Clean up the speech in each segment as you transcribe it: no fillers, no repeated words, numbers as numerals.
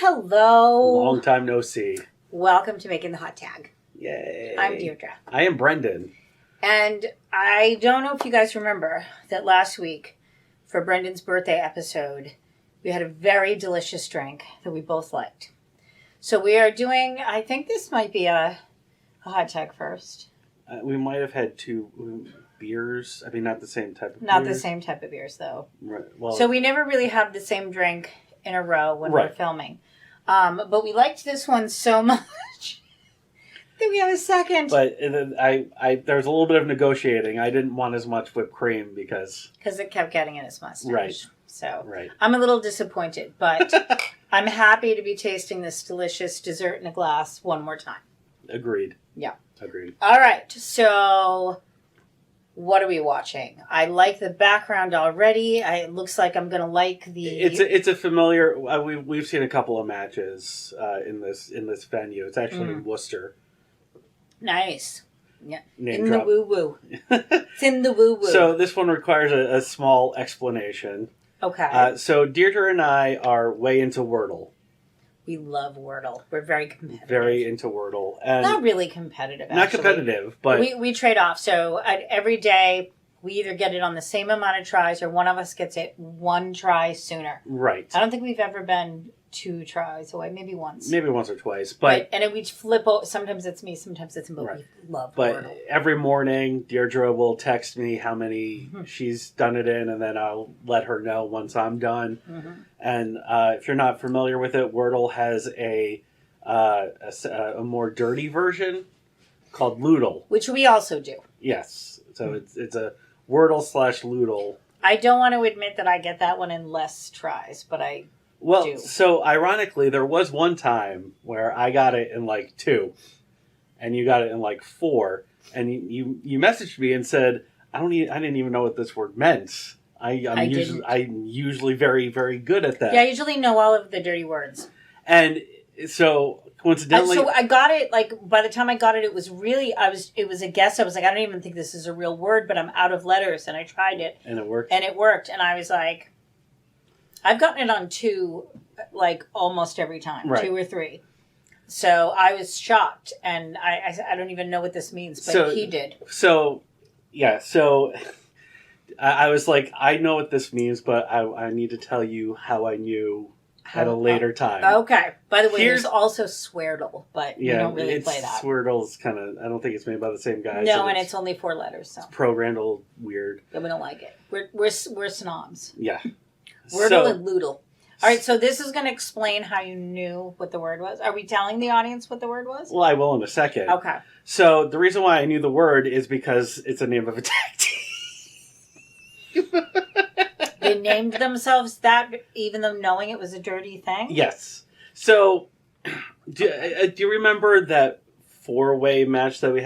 Hello. Long time no see. Welcome to Making the Hot Tag. Yay. I'm Deirdre. I am Brendan. And I don't know if you guys remember that last week, for Brendan's birthday episode, we had a very delicious drink that we both liked. So we are doing, I think this might be a hot tag first. We might have had two beers. I mean, not the same type of Not beers. the same type of beers, though. Right. Well, So we never really have the same drink in a row when Right. we're filming. But we liked this one so much that we have a second. But I there was a little bit of negotiating. I didn't want as much whipped cream because it kept getting in his mustache. Right. So Right. I'm a little disappointed, but I'm happy to be tasting this delicious dessert in a glass one more time. Agreed. Yeah. Agreed. All right. So what are we watching? I like the background already. It looks like I'm going to like the... It's a familiar... we've seen a couple of matches in this venue. It's actually in Worcester. Nice. Yeah. Name in drop. the woo-woo. It's in the woo-woo. So this one requires a small explanation. Okay. So Deirdre and I are way into Wordle. We love Wordle. We're very competitive. Very into Wordle. And Not really competitive, not actually. competitive, but... We trade off. So every day, we either get it on the same amount of tries or one of us gets it one try sooner. Right. I don't think we've ever been 2 tries away. Maybe once. Maybe once or twice. And then we flip over. Sometimes it's me, sometimes it's him, but Right. we love But Wordle. every morning, Deirdre will text me how many she's done it in, and then I'll let her know once I'm done. Mm-hmm. And if you're not familiar with it, Wordle has a more dirty version called Loodle. Which we also do. Yes. So it's a Wordle / Loodle. I don't want to admit that I get that one in less tries, but I Well, do. so ironically, there was one time where I got it in like 2, and you got it in like 4, and you messaged me and said, I didn't even know what this word meant. I'm usually very, very good at that. Yeah, I usually know all of the dirty words. And so coincidentally, So I got it, like, by the time I got it, it was a guess. I was like, I don't even think this is a real word, but I'm out of letters, and I tried it. and it worked. And it worked, and I was like, I've gotten it on 2, like, almost every time, Right. 2 or 3. So I was shocked, and I don't even know what this means, but he did. So, yeah, so I was like, I know what this means, but I need to tell you how I knew at a later time. Okay. By the way, there's also Sweardle, but you don't really play that. Swirtle's kind of, I don't think it's made by the same guy. No, so and it's only 4 letters, so. It's programmed a little weird. Yeah, we don't like it. We're snobs. Yeah. Wordle and Loodle. All right, so this is going to explain how you knew what the word was. Are we telling the audience what the word was? Well, I will in a second. Okay. So the reason why I knew the word is because it's the name of a tag team. They named themselves that even though knowing it was a dirty thing? Yes. So do you remember that 4-way match that we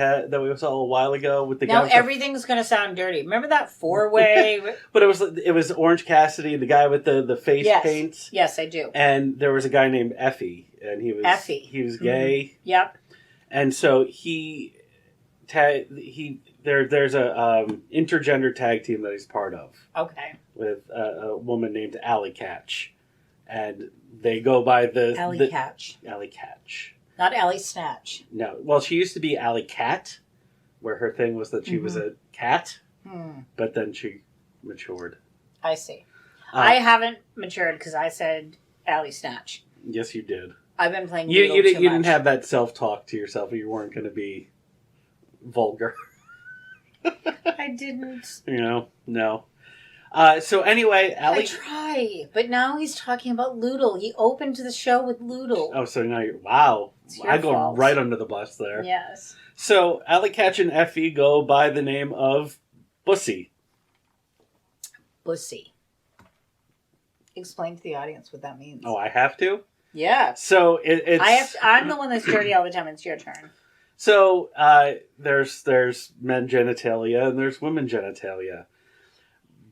saw a while ago with the guy? Now everything's going to sound dirty. Remember that 4-way? But it was Orange Cassidy, the guy with the face paint. Yes, I do. And there was a guy named Effy, and he was gay. Mm-hmm. Yep. And so there's a intergender tag team that he's part of. Okay. With a woman named Allie Katch, and they go by Allie Katch. Allie Katch. Not Allie Snatch. No, well, she used to be Allie Cat, where her thing was that she was a cat, but then she matured. I see. I haven't matured because I said Allie Snatch. Yes, you did. I've been playing You too much. didn't have that self-talk to yourself. You weren't going to be vulgar. I didn't. No. So anyway, Allie... I try, but now he's talking about Loodle. He opened the show with Loodle. Oh, so now you're... Wow. I go fault. right under the bus there. Yes. So, Alec Katch and Effy go by the name of Bussy. Bussy. Explain to the audience what that means. Oh, I have to? Yeah. So, it's... I'm the one that's dirty all the time. It's your turn. So, there's men genitalia and there's women genitalia.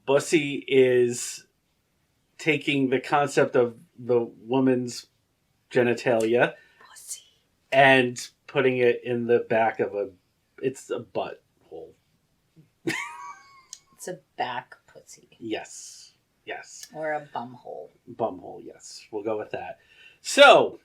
Bussy is taking the concept of the woman's genitalia Bussy. and putting it in the back of it's a butt hole. It's a back pussy. Yes. Or a bum hole. Bum hole, yes. We'll go with that. So,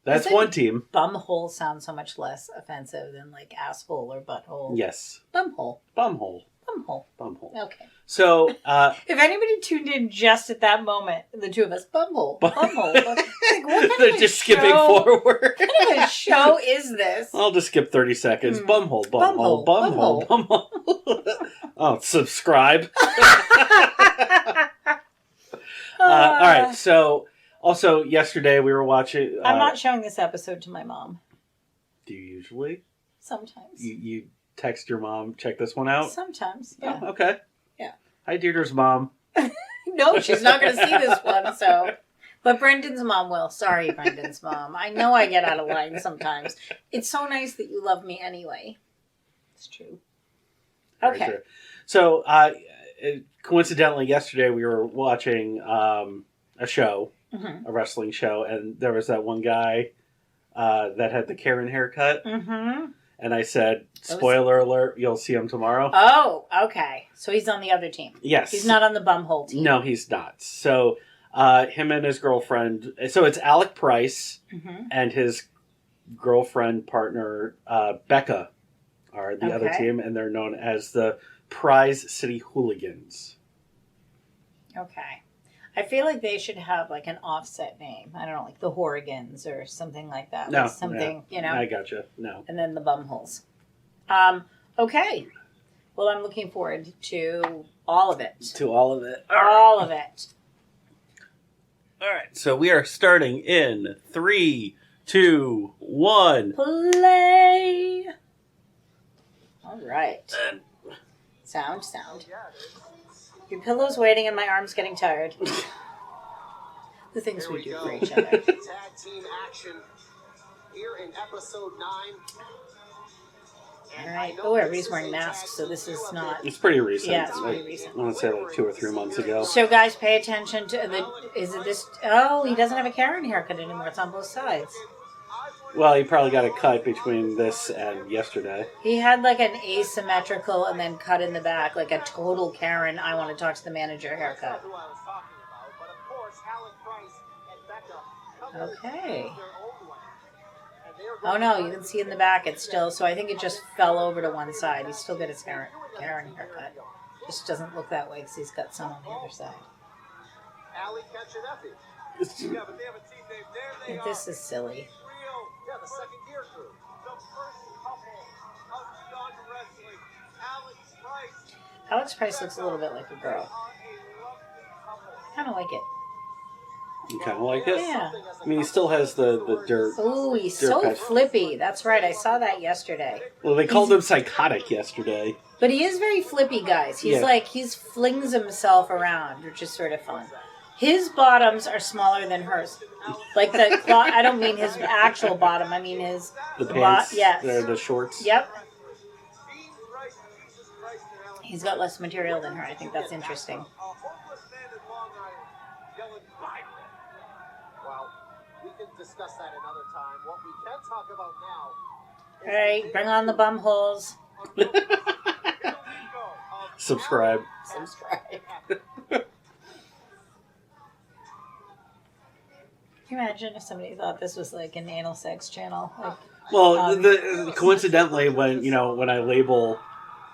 that's Doesn't one team. Bumhole sounds so much less offensive than like asshole or butthole. Yes. Bumhole. Bumhole. Bumhole. Bumhole. Okay. So, If anybody tuned in just at that moment, the two of us, bumhole. Like, what kind they're of a just show, skipping forward. What kind of a show is this? I'll just skip 30 seconds. Bumhole, bumhole, bumhole, bumhole. Oh, subscribe. All right. So, also yesterday we were watching. I'm not showing this episode to my mom. Do you usually? Sometimes. You text your mom, check this one out? Sometimes, yeah. Oh, okay. Yeah. Hi, Deirdre's mom. No, she's not going to see this one, so. But Brendan's mom will. Sorry, Brendan's mom. I know I get out of line sometimes. It's so nice that you love me anyway. It's true. Okay. Right. So, coincidentally, yesterday we were watching a show, a wrestling show, and there was that one guy that had the Karen haircut. Mm-hmm. And I said, spoiler alert, you'll see him tomorrow. Oh, okay. So he's on the other team. Yes. He's not on the bumhole team. No, he's not. So him and his girlfriend, so it's Alec Price and his girlfriend partner, Becca, are the other team, and they're known as the Prize City Hooligans. Okay. I feel like they should have like an offset name. I don't know, like the Horrigans or something like that. No. Like something, you know. I gotcha. No. And then the bumholes. Okay. Well, I'm looking forward to all of it. To all of it. All of it. All right. So we are starting in 3, 2, 1. Play. All right. Sound. Your pillow's waiting and my arm's getting tired. The things we do for each other. Tag team action here in episode 9. All right. Oh, everybody's wearing masks, so this is not. It's pretty recent. Yeah, it's pretty recent. I want to say like 2 or 3 months ago. So, guys, pay attention to the. Is it this? Oh, he doesn't have a Karen haircut anymore. It's on both sides. Well, he probably got a cut between this and yesterday. He had like an asymmetrical and then cut in the back, like a total Karen, I want to talk to the manager haircut. Okay. Oh no, you can see in the back it's still, so I think it just fell over to one side. He's still got his Karen haircut. Just doesn't look that way because he's got some on the other side. Allie Katch and Effy. This is silly. Yeah, the second gear crew. The first couple of Beyond Wrestling. Alex Price looks a little bit like a girl. Kind of like it. You kind of like it? Yeah. I mean, he still has the dirt. Ooh, he's dirt so patch. flippy. That's right. I saw that yesterday. Well, they called him psychotic yesterday. But he is very flippy, guys. He's he's flings himself around, which is sort of fun. His bottoms are smaller than hers. Like the I don't mean his actual bottom. I mean his the pants. Yes. They're the shorts. Yep. He's got less material than her. I think that's interesting. Well, we can discuss that another time. What we can talk about now. All right, bring on the bum holes. Subscribe. Can you imagine if somebody thought this was like an anal sex channel? Like, well, coincidentally, when I label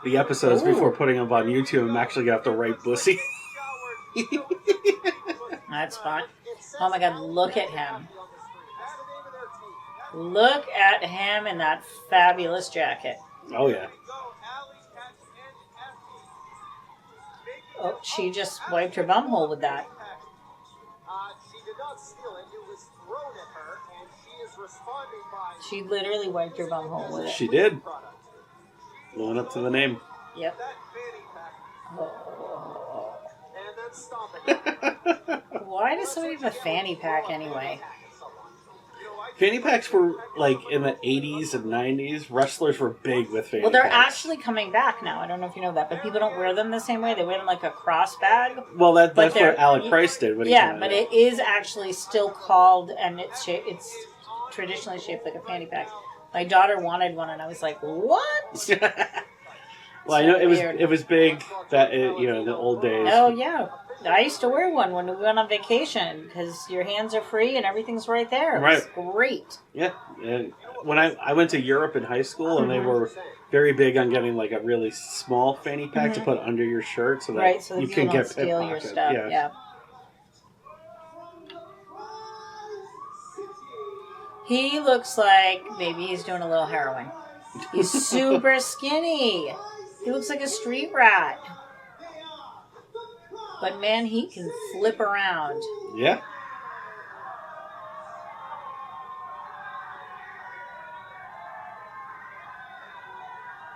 the episodes before putting them on YouTube, I'm actually gonna have to write Bussy. That's fun. Oh my God! Look at him. Look at him in that fabulous jacket. Oh yeah. Oh, she just wiped her bum hole with that. She did not steal it. It was thrown at her, and she is responding by... She literally wiped her bum hole with it. She did. Living up to the name. Yep. And then stomping. Why does somebody have a fanny pack anyway? Fanny packs were, like, in the 80s and 90s. Wrestlers were big with fanny packs. Well, they're actually coming back now. I don't know if you know that, but people don't wear them the same way. They wear them like a cross bag. Well, that's what Alec Price did. When he came but out. it is actually still called, and it's traditionally shaped like a fanny pack. My daughter wanted one, and I was like, what? Well, I know it was big that in the old days. Oh, yeah. I used to wear one when we went on vacation because your hands are free and everything's right there. It was great. Yeah. And when I went to Europe in high school, and they were very big on getting like a really small fanny pack to put under your shirt so that so you can don't get steal your stuff. Yeah. He looks like maybe he's doing a little heroin. He's super skinny. He looks like a street rat. But man, he can flip around. Yeah.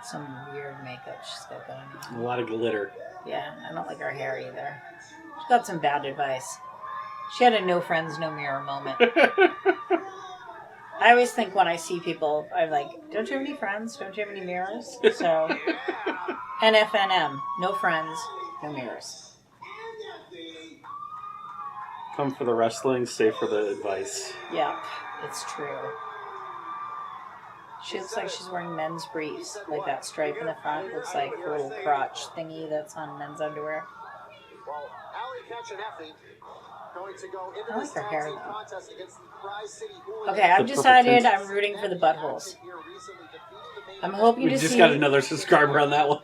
Some weird makeup she's got going on. A lot of glitter. Yeah, I don't like her hair either. She got some bad advice. She had a no friends, no mirror moment. I always think when I see people, I'm like, don't you have any friends? Don't you have any mirrors? So, NFNM, no friends, no mirrors. Come for the wrestling, stay for the advice. Yeah, it's true. She looks like she's wearing men's briefs. Like that stripe in the front looks like a little crotch thingy that's on men's underwear. Well, Allie Katch and Effy going to go into I like this her tag hair, team though. contest against the Prize City Hooligans. Okay, I've decided I'm rooting for the buttholes. I'm hoping We to just see. got another subscriber on that one.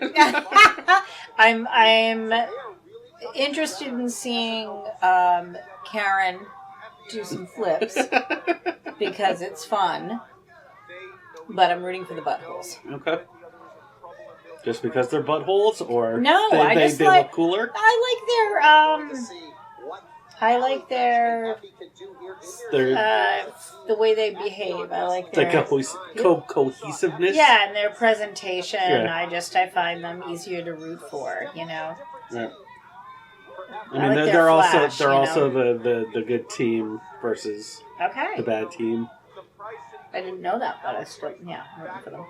I'm interested in seeing Karen do some flips because it's fun. But I'm rooting for the buttholes. Okay. Just because they're buttholes, or No, they look cooler? I like their the way they behave. I like their cohesiveness. Yeah, and their presentation. Yeah. I find them easier to root for. You know. Right. I I mean, like they're their also flash, they're you also the good team versus the bad team. I didn't know that, but I still I'm rooting for them.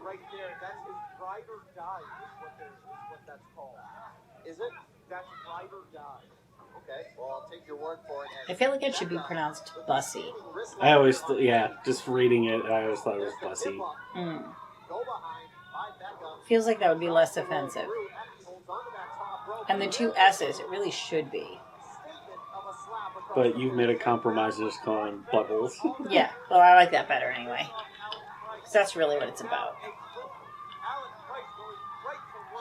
Right there, that's his ride or die is what that's called. Is it? That's ride or die. Okay, well, I'll take your word for it. I feel like it should be pronounced Bussy. I always just reading it, I always thought it was Bussy. Feels like that would be less offensive. And the two S's, it really should be. But you've made a compromise and just call them buttholes. Yeah, well, I like that better anyway. Because that's really what it's about.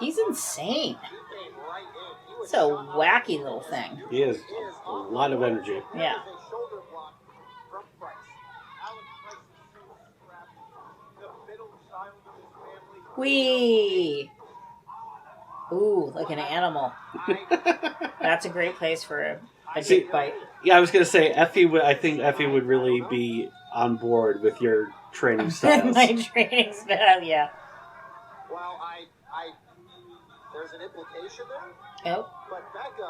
He's insane. It's a wacky little thing. He has a lot of energy. Yeah. Wee! Ooh, like an animal. That's a great place for a dick bite. Yeah, I was gonna say I think Effy would really be on board with your training styles. My training style, yeah. Well, there's an implication there. Oh.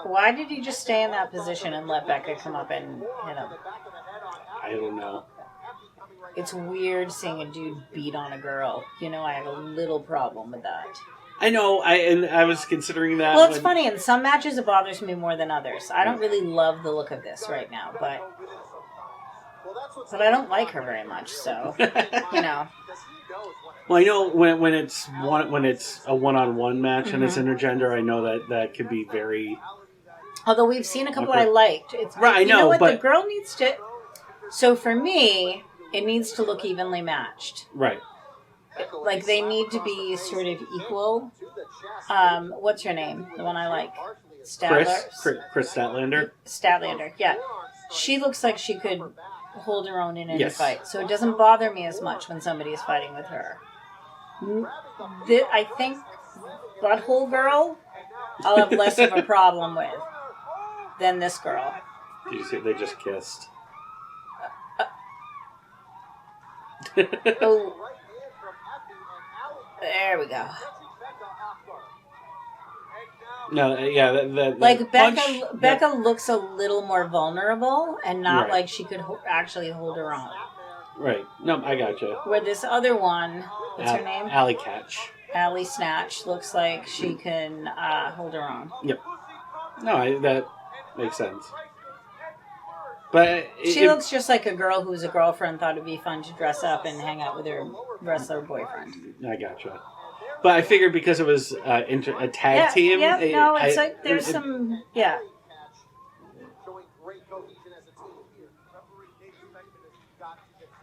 Why did he just stay in that position and let Becca come up and hit him? I don't know. It's weird seeing a dude beat on a girl. You know, I have a little problem with that. I know, I was considering that. Well, it's funny. In some matches, it bothers me more than others. I don't really love the look of this right now, but I don't like her very much. So, you know. Well, I know when it's a one-on-one match and it's intergender, I know that could be very. Although we've seen a couple I liked. Right, I know, you know what? but The girl needs to. So for me, it needs to look evenly matched. Right. Like they need to be sort of equal. What's her name? The one I like, Chris Statlander. Statlander, yeah. She looks like she could hold her own in any fight, so it doesn't bother me as much when somebody is fighting with her. I think Butthole Girl, I'll have less of a problem with than this girl. Did you see they just kissed? Oh. There we go. No, yeah, that like punch, Becca looks a little more vulnerable and not like she could actually hold her own. Right. No, I gotcha. Where this other one, what's her name? Allie Katch. Allie Snatch looks like she can hold her own. Yep. No, that makes sense. But she looks just like a girl who's a girlfriend thought it'd be fun to dress up and hang out with her wrestler boyfriend. I gotcha. But I figured because it was a tag team. Yeah, no, it's I- like there's some, yeah. Showing great cohesion as a team here.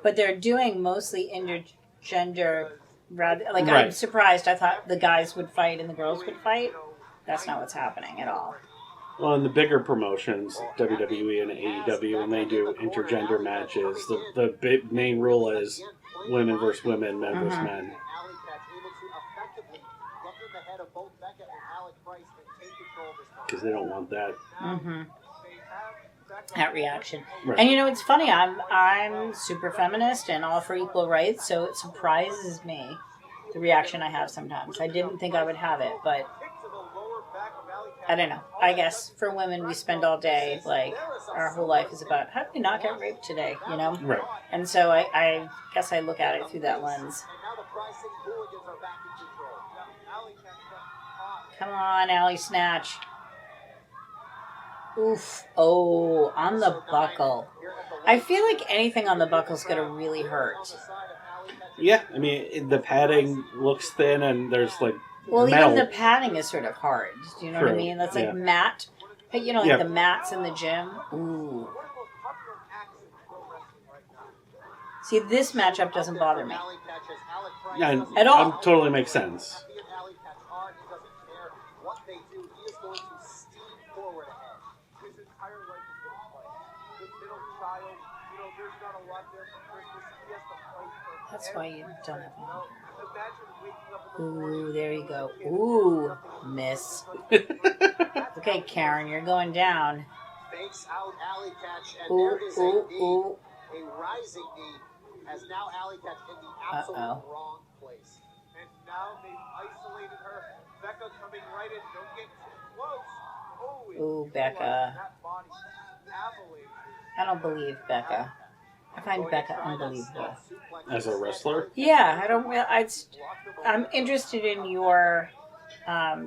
But they're doing mostly intergender, rather, like, I'm Right. surprised. I thought the guys would fight and the girls would fight. That's not what's happening at all. Well, in the bigger promotions, WWE and AEW, when they do intergender matches, the big main rule is women versus women, men versus Mhm. men. Allie Katch able to effectively get in the head of both Becca and Alec Price and take control of this match. Because they don't want that. Mm-hmm. That reaction. Right. And you know, it's funny. I'm super feminist and all for equal rights, so it surprises me the reaction I have sometimes. I didn't think I would have it, but I don't know. I guess for women, we spend all day, like, our whole life is about how do we not get raped today, you know? Right. And so I guess I look at it through that lens. And now the Prize City Hooligans are back in control. Allie Katch got caught. Come on, Allie Snatch. Oof. Oh, on the buckle. I feel like anything on the buckle's going to really hurt. Yeah, I mean, the padding looks thin and there's like Well, metal. even the padding is sort of hard. Do you know what I True, mean? That's like yeah. mat. But you know, like Yeah. the mats in the gym. Ooh. One of the most popular acts in pro wrestling right now. See, this matchup doesn't bother me. Allie Katch as Alec Price Yeah, doesn't At all. Totally makes sense. Effy and Allie Katch are. He doesn't care what they do. He is going to steam forward ahead. His entire life has been a fight. The middle child, you know, there's not a lot there for Christmas. He has to fight for That's why you don't have one. Imagine waking up in the Ooh, there you go. Ooh, miss. Okay, Karen, you're going down. fakes out Allie Katch, and Ooh, there is ooh, a knee, ooh. a rising knee, as now Allie Katch in the absolute Uh-oh. wrong place. And now they've isolated her. Becca coming right in. Don't get too close. Ooh, Becca. That body avalanches. I don't believe Becca. I find Becca unbelievable. As a wrestler? Yeah, I don't. I'm interested in your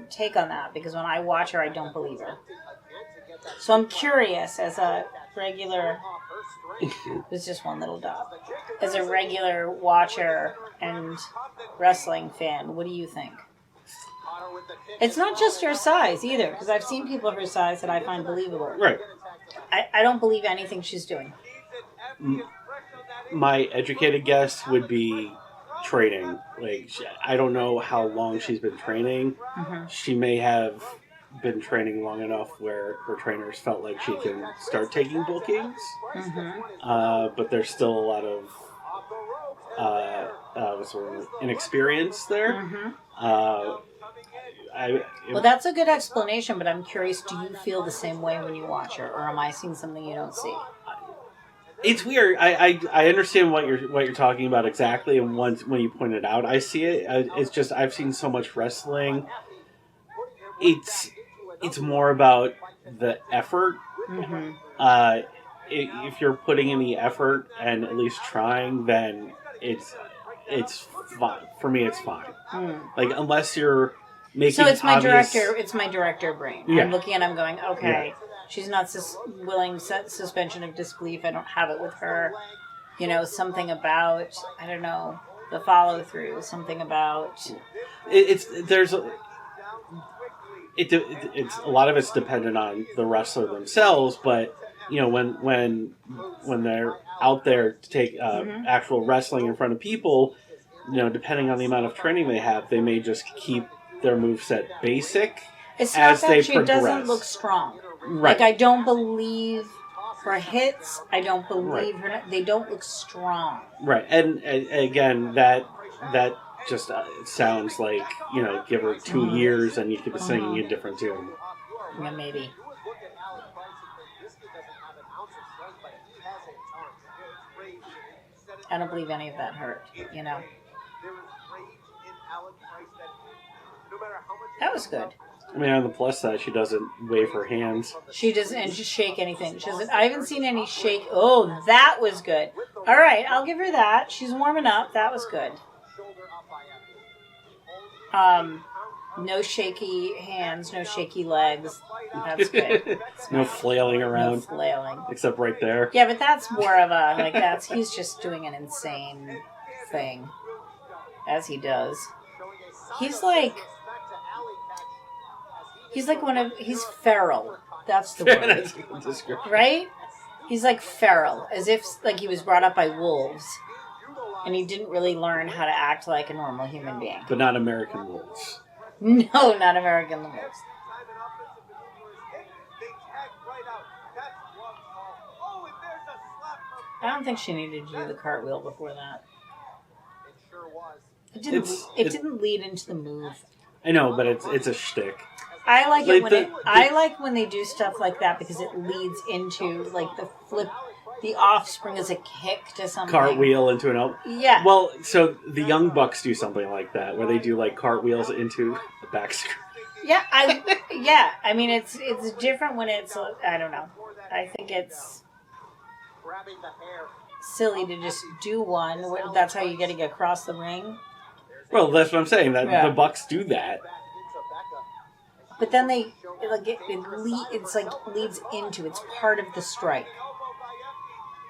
take on that because when I watch her, I don't believe her. So I'm curious as a regular. It's just one little dot. As a regular watcher and wrestling fan, what do you think? It's not just her size either, because I've seen people her size that I find believable. Right. I don't believe anything she's doing. My educated guess would be training. Like, I don't know how long she's been training. Mm-hmm. She may have been training long enough where her trainers felt like she can start taking bookings. Mm-hmm. But there's still a lot of inexperience there. Mm-hmm. Well, that's a good explanation, but I'm curious, do you feel the same way when you watch her, or am I seeing something you don't see? It's weird. I understand what you're talking about exactly, and once when you point it out, I see it. It's just I've seen so much wrestling. It's more about the effort. Mm-hmm. If you're putting in the effort and at least trying, then it's fine. For me, it's fine. Mm. Like unless you're making So it's my obvious- director. It's my director brain. Yeah. I'm looking and I'm going, okay. She's not willing suspension of disbelief. I don't have it with her. You know, something about, I don't know, the follow through. Something about. It's a lot of it's dependent on the wrestler themselves, but you know when they're out there to take actual wrestling in front of people, you know, depending on the amount of training they have, they may just keep their moveset basic It's as not they that she progress. doesn't look strong. Right. Like, I don't believe her hits. I don't believe her. They don't look strong. Right, and again, that just sounds like, you know, give her 2 years and you could be singing a different tune. Yeah, maybe. You would look at Alec Price and think this kid doesn't have an ounce of strength, but he has a ton. It's rage. He said it I don't believe any of that hurt. You know, There is rage in Alec Price that no matter how much that was good. I mean, on the plus side, she doesn't wave her hands. She doesn't just shake anything. She doesn't. I haven't seen any shake. Oh, that was good. All right, I'll give her that. She's warming up. That was good. shoulder up by Effy. No shaky hands, no shaky legs. That's good. No flailing No around, flailing. except right there. Yeah, but that's more of a he's just doing an insane thing, as he does. He's like he's feral. That's the word. That's a good description. Right? He's like feral, as if like he was brought up by wolves, and he didn't really learn how to act like a normal human being. But not American wolves. No, not American wolves. I don't think she needed to do the cartwheel before that. It sure was. It didn't lead into the move. I know, but it's a shtick. I like Like it when I like when they do stuff like that because it leads into like the flip, the offspring is a kick to something. Cartwheel into an elbow. Yeah. Well, so the Young Bucks do something like that, where they do like cartwheels into the back screen. Yeah, I mean, it's different when it's, I don't know. I think it's silly to just do one. That's how you get to get across the ring. Well, that's what I'm saying. That Yeah. the Bucks do that. But then they like it's like leads into, it's part of the strike.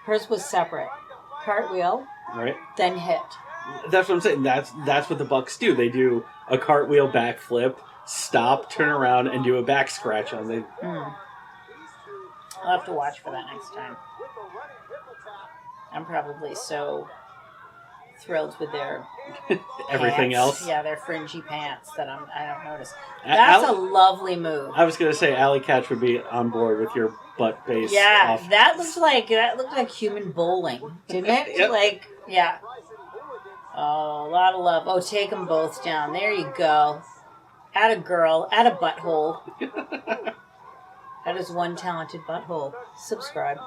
Hers was separate. Cartwheel, Right? then hit. That's what I'm saying. That's what the Bucks do. They do a cartwheel backflip, stop, turn around, and do a back scratch on the. I'll have to watch for that next time. I'm probably so thrilled with their Everything pants. else. Yeah, their fringy pants that I don't notice. That's a lovely move. I was gonna say Allie Katch would be on board with your butt base. Yeah, off. that looked like human bowling, didn't it? Yep. Like, yeah. Oh, a lot of love. Oh, take them both down. There you go. Add a girl. Add a butthole. That is one talented butthole. Subscribe.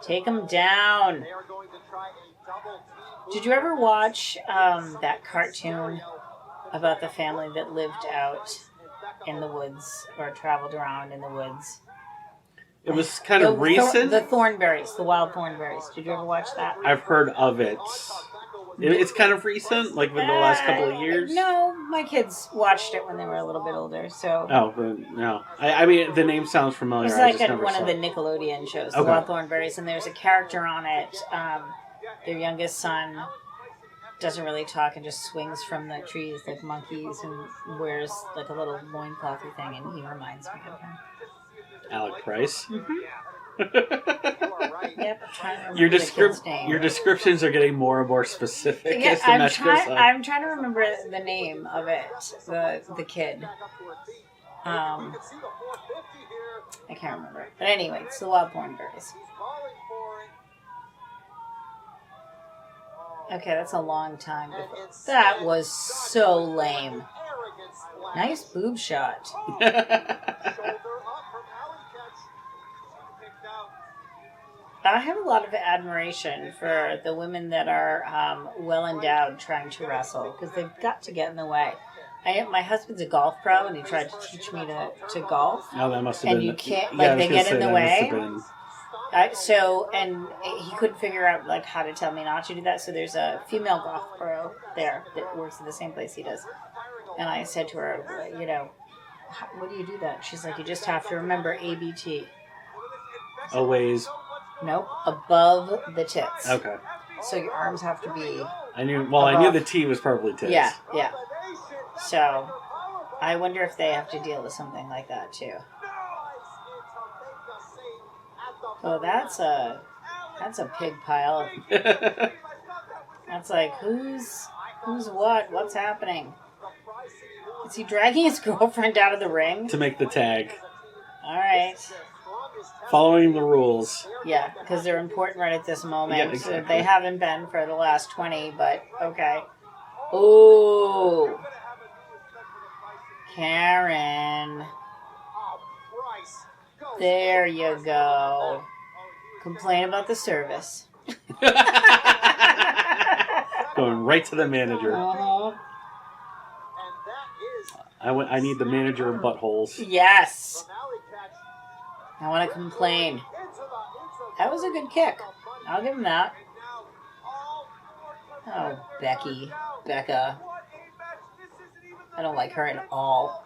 Take them down. Did you ever watch that cartoon about the family that lived out in the woods or traveled around in the woods? It was kind of recent. The Thornberries, the wild Thornberries. Did you ever watch that? I've heard of it. It's kind of recent, like within the last couple of years. No, my kids watched it when they were a little bit older. So. Oh, but no. I mean, the name sounds familiar. It's like one of the Nickelodeon shows, The Wild Thornberries, and there's a character on it. Their youngest son doesn't really talk and just swings from the trees like monkeys and wears like a little loinclothy thing, and he reminds me of him. Alec Price. Mm-hmm. Yep. Your descriptions are getting more and more specific. Yeah, as the match goes on. I'm trying to remember the name of it. The kid. I can't remember. But anyway, it's the Wild Thornberries. Okay, that's a long time before. That was so lame. Nice boob shot. I have a lot of admiration for the women that are well endowed trying to wrestle because they've got to get in the way. My husband's a golf pro and he tried to teach me to golf. Oh, that must have been. And you can't, like, they get in the way. And he couldn't figure out like how to tell me not to do that. So there's a female golf pro there that works at the same place he does. And I said to her, you know, what do you do that? She's like, you just have to remember ABT. Always. Nope, above the tits. Okay. So your arms have to be. I knew the T was probably tits. Yeah. So I wonder if they have to deal with something like that too. Oh, that's a pig pile. That's like who's what's happening? Is he dragging his girlfriend out of the ring to make the tag? All right. Following the rules. Yeah, because they're important right at this moment. Yeah, exactly. They haven't been for the last 20, but okay. Ooh. Karen. There you go. Complain about the service. Going right to the manager. Uh-huh. I need the manager of buttholes. Yes. I want to complain. That was a good kick. I'll give him that. Oh, Becca. I don't like her at all.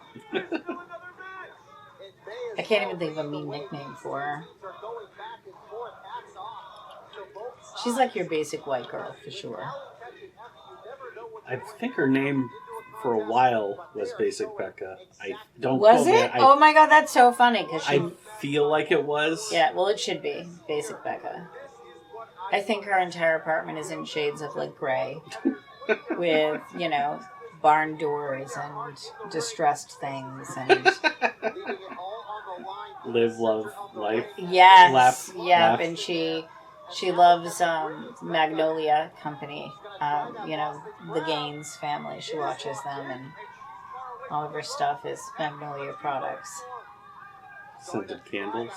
I can't even think of a mean nickname for her. She's like your basic white girl for sure. I think her name for a while was Basic Becca. I don't. Was quote me. it? Oh my god, that's so funny because she. I feel like it was. Yeah, well, it should be Basic Becca. I think her entire apartment is in shades of like gray, with barn doors and distressed things and. Live, love, life. Yes. Laugh. And she loves Magnolia Company. The Gaines family. She watches them, and all of her stuff is Magnolia products. Scented candles.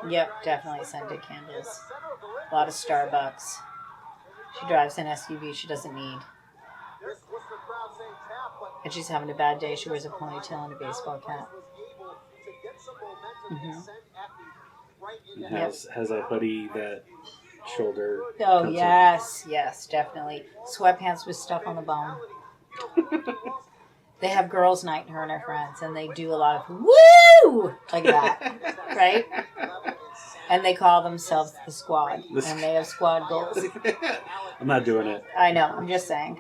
Yep, definitely scented candles. A lot of Starbucks. She drives an SUV she doesn't need. And she's having a bad day. She wears a ponytail and a baseball cap. Mm-hmm. Has a hoodie that shoulder. Oh, yes, definitely. Sweatpants with stuff on the bone. They have girls' night, her and her friends, and they do a lot of woo like that, right? And they call themselves the squad, and they have squad goals. I'm not doing it. I know. I'm just saying.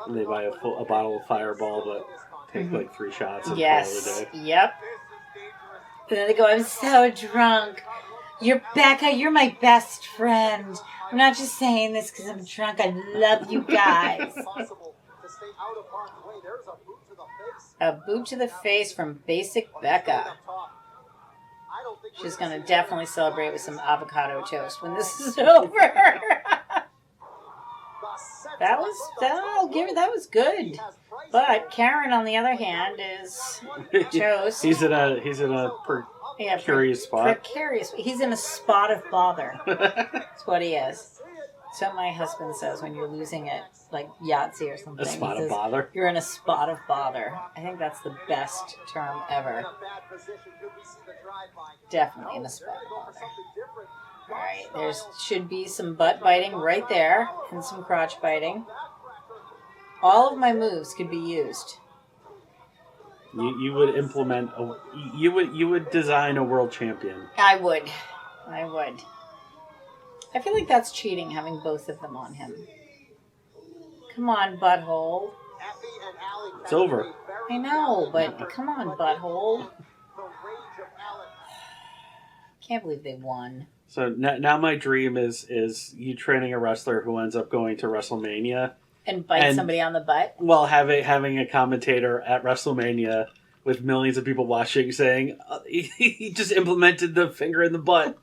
And they buy a bottle of Fireball, but take like 3 shots and call it a day. Yep. And then they go, I'm so drunk. You're Becca, you're my best friend. I'm not just saying this because I'm drunk. I love you guys. A boot to the face from Basic Becca. She's going to definitely celebrate with some avocado toast when this is over. I'll give it, that was good. But Karen, on the other hand, is toast. He's in a precarious spot. He's in a spot of bother. That's what he is. That's what my husband says when you're losing it, like Yahtzee or something. A spot of bother? You're in a spot of bother. I think that's the best term ever. Definitely in a spot of bother. Alright, there should be some butt biting right there and some crotch biting. All of my moves could be used. You would implement you would design a world champion. I would. I feel like that's cheating, having both of them on him. Come on, butthole. It's over. I know, but come on, butthole. Can't believe they won. So now my dream is you training a wrestler who ends up going to WrestleMania and bite somebody on the butt. Well, having a commentator at WrestleMania with millions of people watching saying he just implemented the finger in the butt.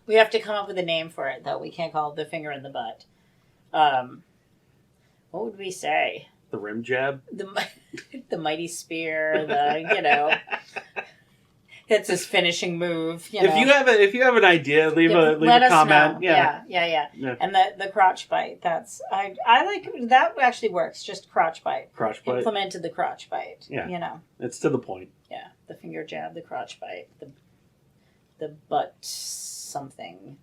We have to come up with a name for it, though. We can't call it the finger in the butt. What would we say? The rim jab? The mighty spear, it's his finishing move. If you have an idea, leave a comment. Know. Yeah. And the crotch bite. I like that. Actually works. Just crotch bite. Crotch bite. Implemented the crotch bite. Yeah. It's to the point. Yeah. The finger jab, the crotch bite, the butt something.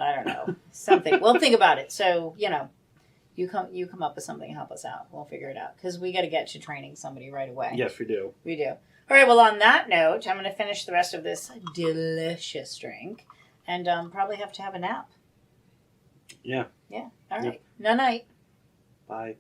I don't know. Something. We'll think about it. So you come up with something. Help us out. We'll figure it out because we got to get to training somebody right away. Yes, we do. We do. All right, well, on that note, I'm going to finish the rest of this delicious drink and probably have to have a nap. Yeah. Yeah. All right. Night. Bye.